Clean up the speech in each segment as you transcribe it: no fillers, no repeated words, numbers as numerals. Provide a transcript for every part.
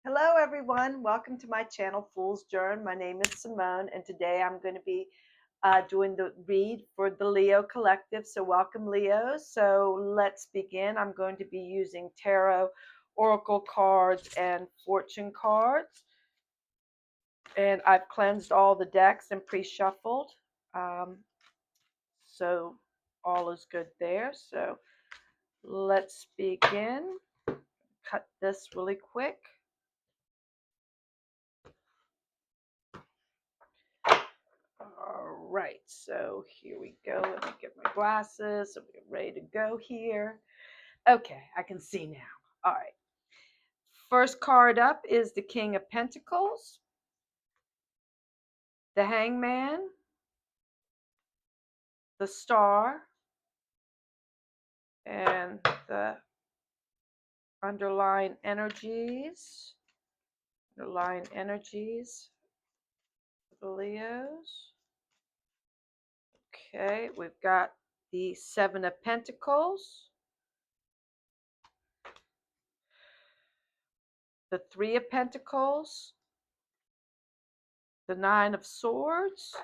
Hello everyone, welcome to my channel Fool's Journey. My name is Simone and today I'm going to be doing the read for the Leo Collective. So welcome Leo. So let's begin. I'm going to be using tarot, oracle cards, and fortune cards. And I've cleansed all the decks and pre-shuffled. So all is good there. So let's begin. Cut this really quick. All right, so here we go. Let me get my glasses. So we're ready to go here. Okay, I can see now. All right. First card up is the King of Pentacles, the Hangman, the Star, and the underlying energies. Underlying energies for the Leos. Okay, we've got the Seven of Pentacles, the Three of Pentacles, the Nine of Swords,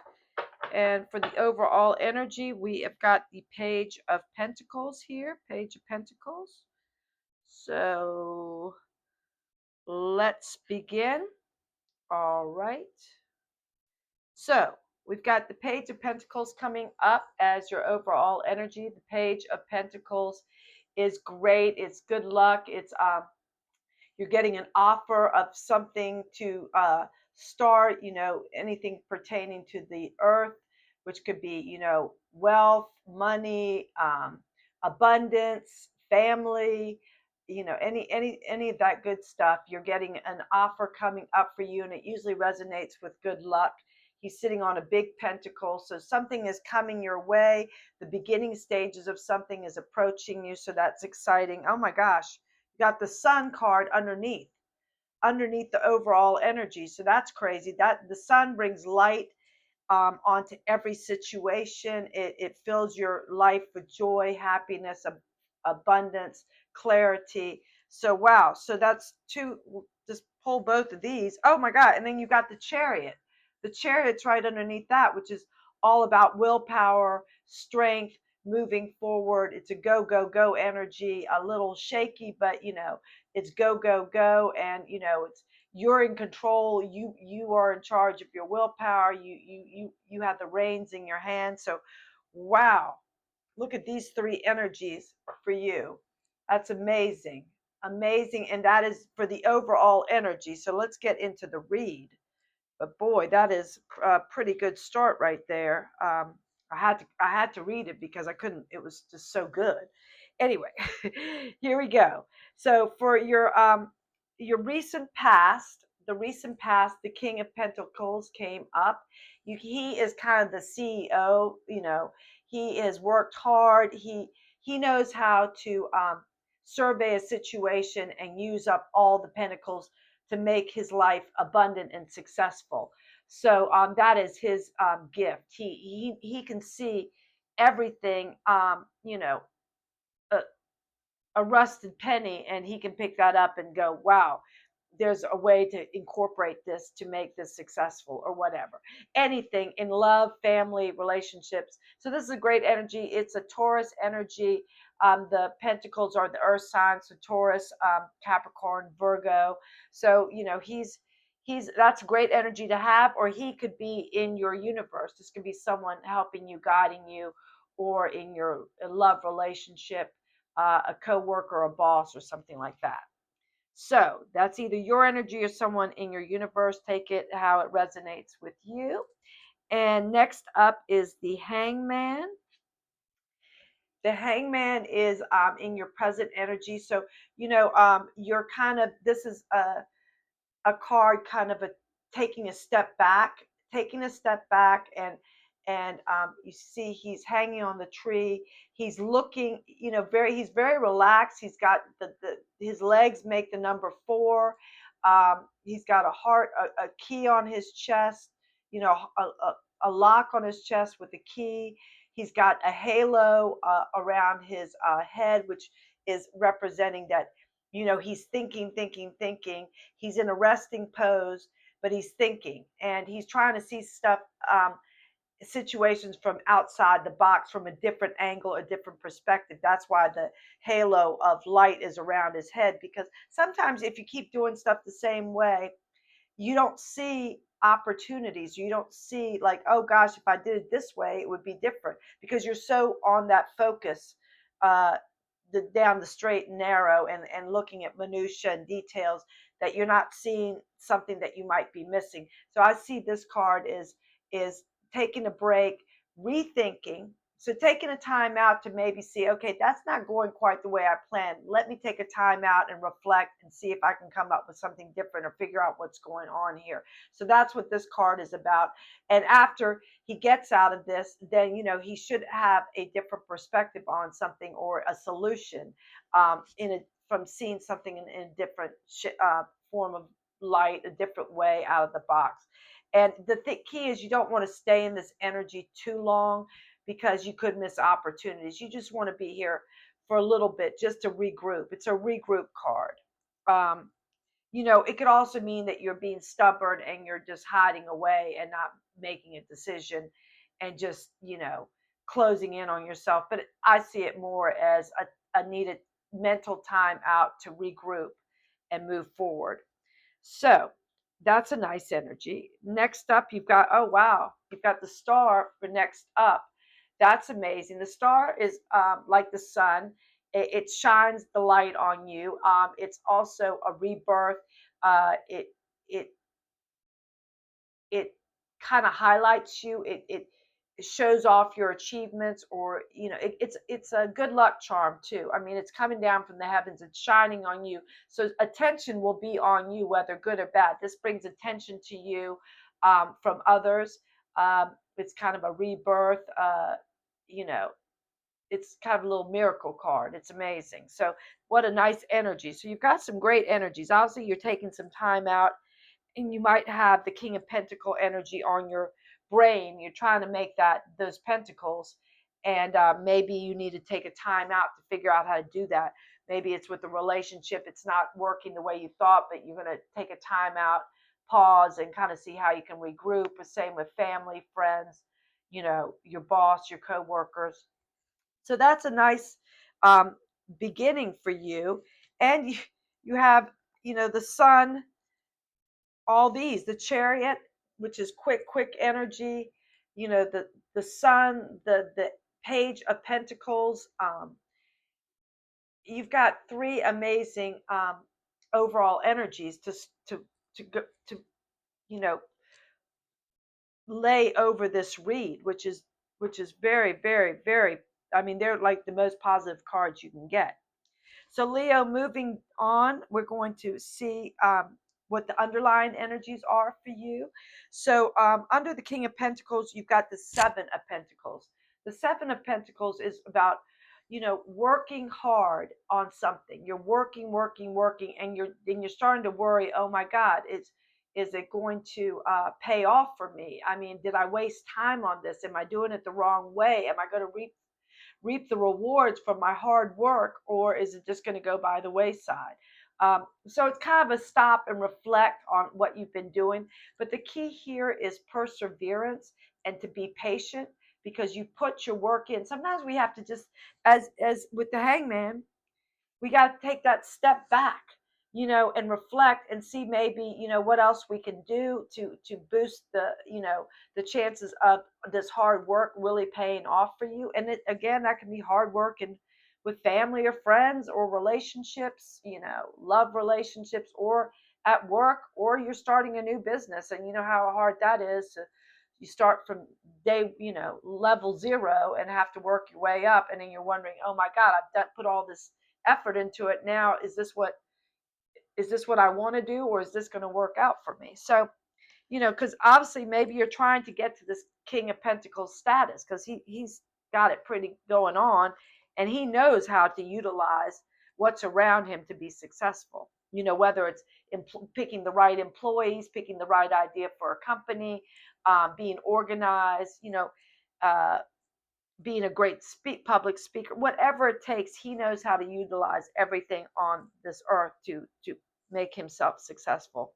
and for the overall energy, we have got the Page of Pentacles here, Page of Pentacles. So let's begin. All right. So we've got the Page of Pentacles coming up as your overall energy. The Page of Pentacles is great. It's good luck. It's you're getting an offer of something to start, anything pertaining to the earth, which could be, wealth, money, abundance, family, any of that good stuff. You're getting an offer coming up for you, and it usually resonates with good luck. He's sitting on a big pentacle, so something is coming your way. The beginning stages of something is approaching you, so that's exciting. Oh my gosh, you got the Sun card underneath the overall energy, so that's crazy. That the Sun brings light onto every situation. It fills your life with joy, happiness, abundance, clarity. So wow, so that's two. Just pull both of these. Oh my God. And then you got the Chariot. The Chariot's right underneath that, which is all about willpower, strength, moving forward. It's a go go go energy, a little shaky, but it's go go go. And it's you're in control. You are in charge of your willpower. You have the reins in your hand. So wow, look at these three energies for you. That's amazing. Amazing. And that is for the overall energy. So let's get into the read. But boy, that is a pretty good start right there. I had to read it because I couldn't. It was just so good. Anyway, here we go. So for your recent past, the King of Pentacles came up. He is kind of the CEO. He has worked hard. He knows how to survey a situation and use up all the pentacles to make his life abundant and successful. So that is his gift. He can see everything. A, a rusted penny, and he can pick that up and go, "Wow, there's a way to incorporate this to make this successful," or whatever. Anything in love, family, relationships. So this is a great energy. It's a Taurus energy. The pentacles are the earth signs, so Taurus, Capricorn, Virgo. So he's that's great energy to have. Or he could be in your universe. This could be someone helping you, guiding you, or in your love relationship, a co-worker, a boss, or something like that. So that's either your energy or someone in your universe. Take it how it resonates with you. And next up is the Hangman. The Hangman is in your present energy. So, you're kind of, this is a card kind of taking a step back, and you see he's hanging on the tree. He's looking, he's very relaxed. He's got his legs make the number 4. He's got a heart, a key on his chest, a lock on his chest with a key. He's got a halo around his head, which is representing that he's thinking. He's in a resting pose, but he's thinking, and he's trying to see stuff, situations from outside the box, from a different angle, a different perspective. That's why the halo of light is around his head, because sometimes if you keep doing stuff the same way, you don't see opportunities. You don't see, like, oh gosh, if I did it this way, it would be different, because you're so on that focus, uh, down the straight and narrow, and looking at minutia and details, that you're not seeing something that you might be missing. So I see this card is taking a break, rethinking. So taking a time out to maybe see, okay, that's not going quite the way I planned. Let me take a time out and reflect and see if I can come up with something different or figure out what's going on here. So that's what this card is about. And after he gets out of this, then he should have a different perspective on something, or a solution, from seeing something in a different form of light, a different way out of the box. And the key is, you don't want to stay in this energy too long, because you could miss opportunities. You just want to be here for a little bit, just to regroup. It's a regroup card. Um, it could also mean that you're being stubborn and you're just hiding away and not making a decision, and just, closing in on yourself. But I see it more as a needed mental time out to regroup and move forward. So that's a nice energy. Next up, you've got, oh wow, you've got the star for next up. That's amazing. The star is, like the sun. It shines the light on you. It's also a rebirth. It it it kind of highlights you. It shows off your achievements, or it's a good luck charm too. I mean, it's coming down from the heavens. It's shining on you, so attention will be on you, whether good or bad. This brings attention to you, from others. It's kind of a rebirth. You know, it's kind of a little miracle card. It's amazing. So what a nice energy. So you've got some great energies. Obviously, you're taking some time out, and you might have the King of Pentacle energy on your brain. You're trying to make those pentacles, and maybe you need to take a time out to figure out how to do that. Maybe it's with a relationship, it's not working the way you thought, but you're going to take a time out, pause, and kind of see how you can regroup. The same with family, friends, your boss, your coworkers. So that's a nice, um, beginning for you. And you have, the sun, all these, the chariot, which is quick energy, the sun, the page of pentacles. You've got three amazing, overall energies to go to, you know lay over this read, which is very, very, very, I mean, they're like the most positive cards you can get. So Leo, moving on, we're going to see, what the underlying energies are for you. So under the King of Pentacles, you've got the Seven of Pentacles. The Seven of Pentacles is about, working hard on something. You're working, and you're starting to worry. Oh my God, is it going to pay off for me? I mean, did I waste time on this? Am I doing it the wrong way? Am I going to reap the rewards from my hard work, or is it just going to go by the wayside? So it's kind of a stop and reflect on what you've been doing. But the key here is perseverance, and to be patient, because you put your work in. Sometimes we have to just, as with the Hangman, we got to take that step back, and reflect and see, maybe, what else we can do to boost the chances of this hard work really paying off for you. And again, that can be hard work and with family or friends or relationships, love relationships, or at work, or you're starting a new business, and you know how hard that is. You start from day, level zero, and have to work your way up, and then you're wondering, oh my God, put all this effort into it. Now, is this what I want to do, or is this going to work out for me? So, because obviously maybe you're trying to get to this King of Pentacles status, because he's got it pretty going on, and he knows how to utilize what's around him to be successful. Whether it's picking the right employees, picking the right idea for a company, being organized, uh, being a great public speaker, whatever it takes. He knows how to utilize everything on this earth to make himself successful.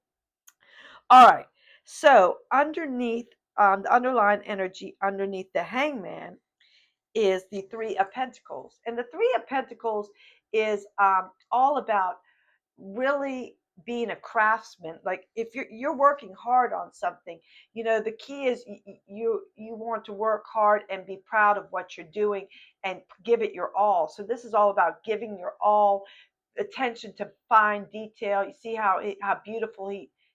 All right. So underneath the underlying energy underneath the hangman is the Three of Pentacles. And the Three of Pentacles is all about really being a craftsman. Like if you're working hard on something, the key is you want to work hard and be proud of what you're doing and give it your all. So this is all about giving your all, attention to fine detail. You see how beautiful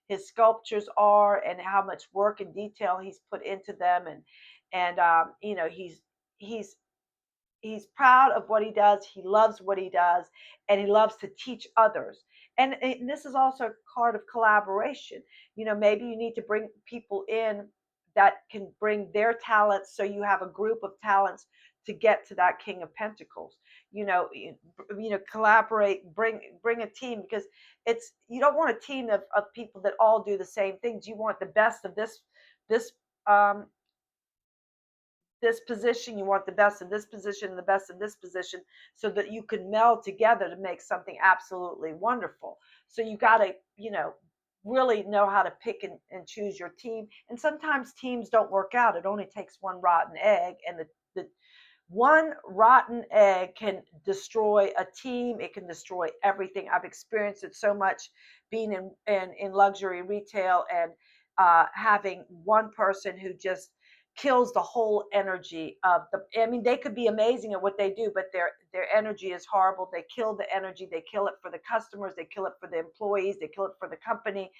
his sculptures are, and how much work and detail he's put into them, and he's he's proud of what he does. He loves what he does, and he loves to teach others. And this is also a card of collaboration. Maybe you need to bring people in that can bring their talents, so you have a group of talents to get to that King of Pentacles. Collaborate, bring a team, because you don't want a team of people that all do the same things. You want the best of this um, this position, you want the best in this position and the best in this position, so that you can meld together to make something absolutely wonderful. So you got to really know how to pick and choose your team. And sometimes teams don't work out. It only takes one rotten egg, and the one rotten egg can destroy a team. It can destroy everything. I've experienced it so much being in luxury retail, and having one person who just kills the whole energy of the. I mean, they could be amazing at what they do, but their energy is horrible. They kill the energy. They kill it for the customers. They kill it for the employees. They kill it for the company,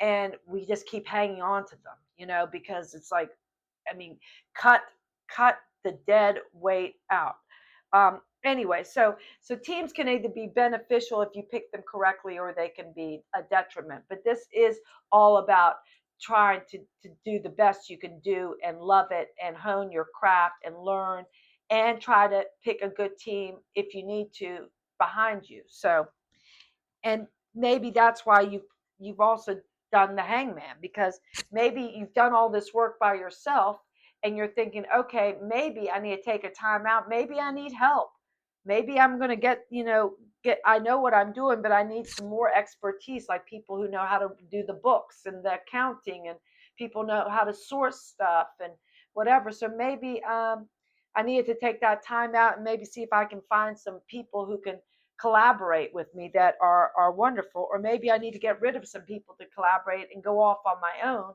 and we just keep hanging on to them, because it's like, I mean, cut the dead weight out. Anyway, so teams can either be beneficial if you pick them correctly, or they can be a detriment. But this is all about trying to do the best you can do, and love it, and hone your craft, and learn, and try to pick a good team if you need to behind you. So, and maybe that's why you've also done the hangman, because maybe you've done all this work by yourself, and you're thinking, okay, maybe I need to take a time out, maybe I need help, maybe I'm going to get I know what I'm doing, but I need some more expertise, like people who know how to do the books and the accounting, and people know how to source stuff and whatever. So maybe I needed to take that time out, and maybe see if I can find some people who can collaborate with me that are wonderful. Or maybe I need to get rid of some people to collaborate and go off on my own,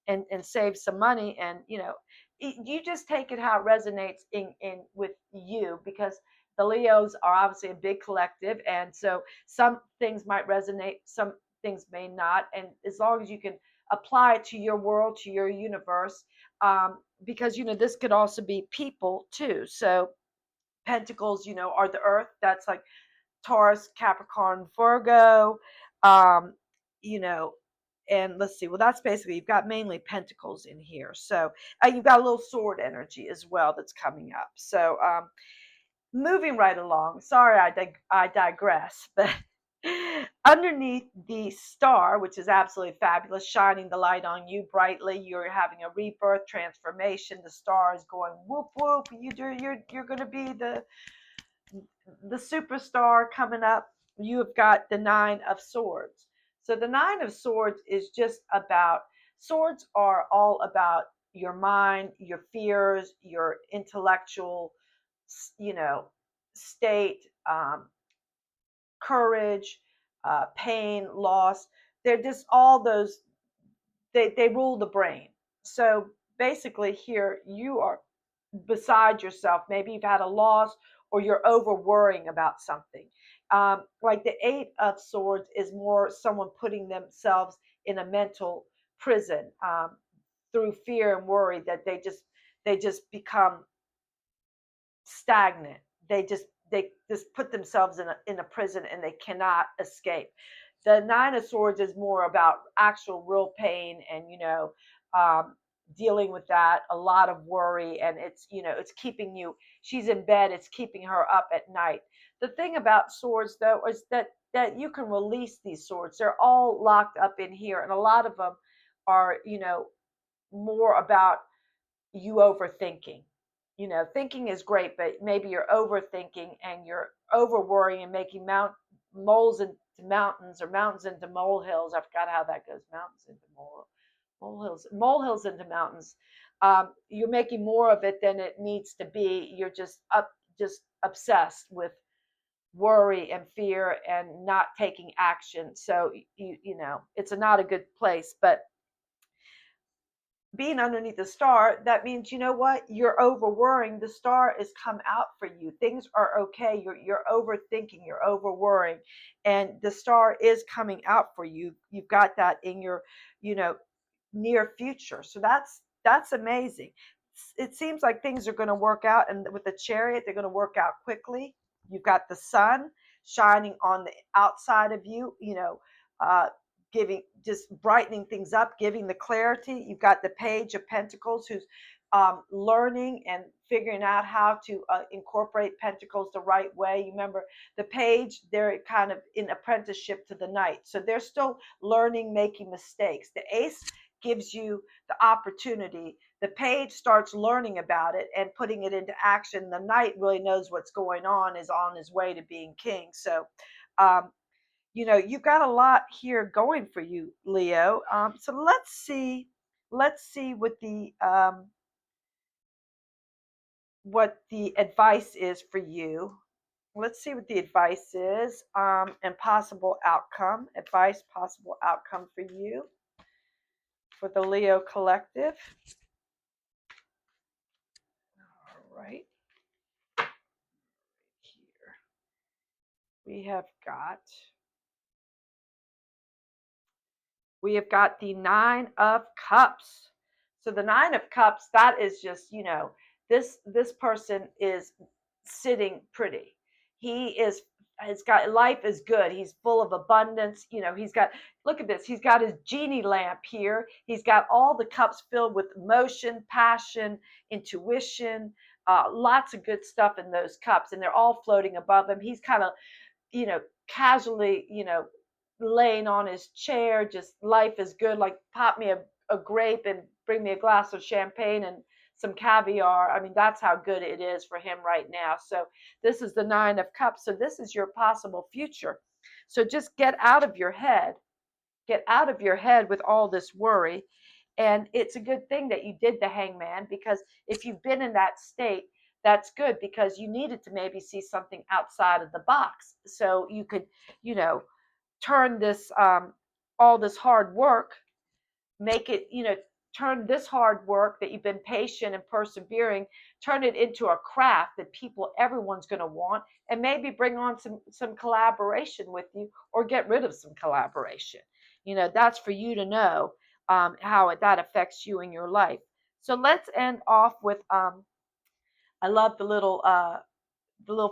and save some money. And you just take it how it resonates in with you, because the Leos are obviously a big collective, and so some things might resonate, some things may not. And as long as you can apply it to your world, to your universe, because this could also be people too. So Pentacles, are the earth. That's like Taurus, Capricorn, Virgo, um, you know, and let's see. Well, that's basically, you've got mainly Pentacles in here. So you've got a little sword energy as well that's coming up. So moving right along. Sorry, I digress, but underneath the star, which is absolutely fabulous, shining the light on you brightly, you're having a rebirth, transformation. The star is going whoop whoop. You're going to be the superstar coming up. You have got the Nine of Swords. So the Nine of Swords is just about, swords are all about your mind, your fears, your intellectual, state, courage, pain, loss. They're just all those, they rule the brain. So basically here you are beside yourself. Maybe you've had a loss, or you're over worrying about something. Like the Eight of Swords is more someone putting themselves in a mental prison, through fear and worry, that they just become stagnant. They just put themselves in a prison, and they cannot escape. The Nine of Swords is more about actual real pain, and um, dealing with that, a lot of worry, and it's keeping you. She's in bed. It's keeping her up at night. The thing about swords, though, is that you can release these swords. They're all locked up in here, and a lot of them are more about you overthinking. thinking is great, but maybe you're overthinking and you're over worrying and making moles into mountains or mountains into molehills. I forgot how that goes. Mountains into molehills into mountains. You're making more of it than it needs to be. You're just obsessed with worry and fear and not taking action. So it's not a good place. But being underneath the star, that means, you know what, you're over worrying. The star is come out for you. Things are okay. You're overthinking, you're over worrying, and the star is coming out for you. You've got that in your you know near future. So that's amazing. It seems like things are going to work out, and with the Chariot, they're going to work out quickly. You've got the sun shining on the outside of you, uh, giving, just brightening things up, giving the clarity. You've got the Page of Pentacles, who's learning and figuring out how to incorporate Pentacles the right way. You remember the Page, they're kind of in apprenticeship to the Knight, so they're still learning, making mistakes. The Ace gives you the opportunity. The Page starts learning about it and putting it into action. The Knight really knows what's going on, is on his way to being king. So you've got a lot here going for you, Leo. So let's see what the advice is for you. Let's see what the advice is, and possible outcome. Advice, possible outcome for you, for the Leo collective. All right. Here we have the Nine of Cups. So the Nine of Cups, that is just, this person is sitting pretty. Has got, life is good. He's full of abundance. Look at this. He's got his genie lamp here. He's got all the cups filled with emotion, passion, intuition, lots of good stuff in those cups, and they're all floating above him. He's kind of, casually, laying on his chair, just life is good. Like, pop me a grape and bring me a glass of champagne and some caviar. I mean, that's how good it is for him right now. So this is the Nine of Cups. So this is your possible future. So just get out of your head. Get out of your head with all this worry. And it's a good thing that you did the Hangman, because if you've been in that state, that's good, because you needed to maybe see something outside of the box. So you could, turn this, all this hard work, make it, turn this hard work that you've been patient and persevering, turn it into a craft that everyone's going to want, and maybe bring on some collaboration with you, or get rid of some collaboration. That's for you to know, how that affects you in your life. So let's end off with, I love the little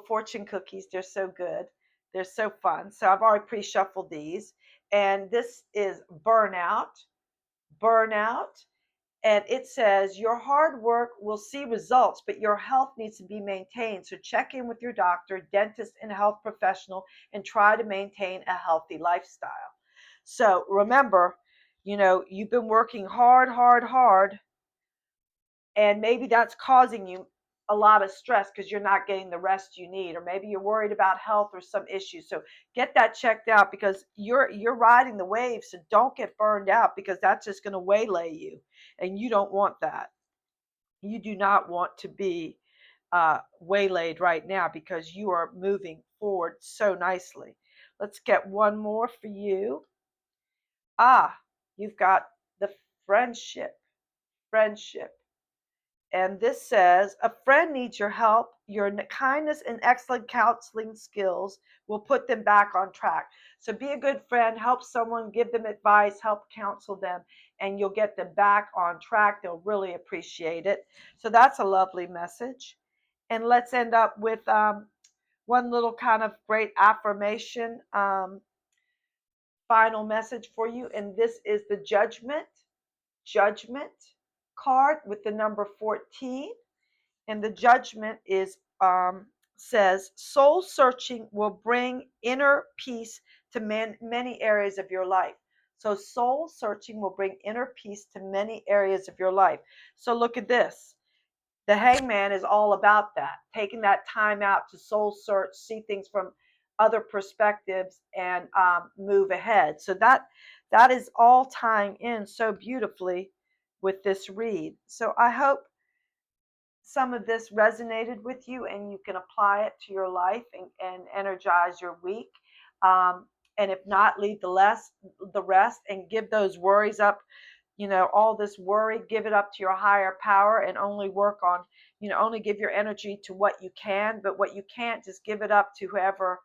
fortune cookies. They're so good. They're so fun. So I've already pre-shuffled these. And this is burnout. And it says, your hard work will see results, but your health needs to be maintained. So check in with your doctor, dentist, and health professional, and try to maintain a healthy lifestyle. So remember, you've been working hard, and maybe that's causing you a lot of stress because you're not getting the rest you need, or maybe you're worried about health or some issues. So get that checked out, because you're riding the wave. So don't get burned out, because that's just going to waylay you, and you don't want that. You do not want to be waylaid right now, because you are moving forward so nicely. Let's get one more for you. You've got the friendship. And this says, a friend needs your help. Your kindness and excellent counseling skills will put them back on track. So be a good friend, help someone, give them advice, help counsel them, and you'll get them back on track. They'll really appreciate it. So that's a lovely message. And let's end up with one little kind of great affirmation, final message for you. And this is the judgment card with the number 14. And the judgment is, says, soul searching will bring inner peace to many areas of your life. So soul searching will bring inner peace to many areas of your life. So look at this. the Hangman is all about that, taking that time out to soul search, see things from other perspectives, and move ahead. So that is all tying in so beautifully with this read. So I hope some of this resonated with you and you can apply it to your life and energize your week. Um, and if not, leave the rest and give those worries up. All this worry, give it up to your higher power and only work on, only give your energy to what you can, but what you can't, just give it up to whoever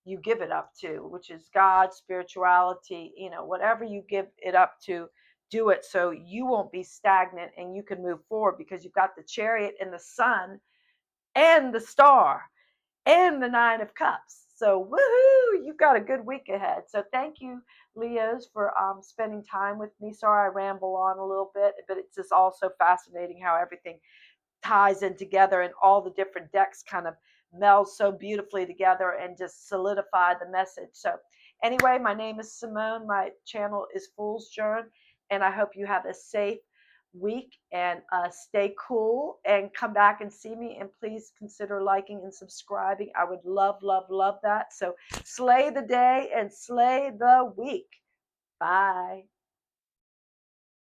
you give it up to, which is God, spirituality, whatever you give it up to, do it so you won't be stagnant and you can move forward because you've got the Chariot and the Sun and the Star and the Nine of Cups. So woohoo, you've got a good week ahead. So thank you, Leos, for spending time with me. Sorry I ramble on a little bit, but it's just also fascinating how everything ties in together and all the different decks kind of meld so beautifully together and just solidify the message. So anyway, my name is Simone. My channel is Fool's Journey, and I hope you have a safe week and stay cool and come back and see me, and please consider liking and subscribing. I would love, love, love that. So slay the day and slay the week. Bye.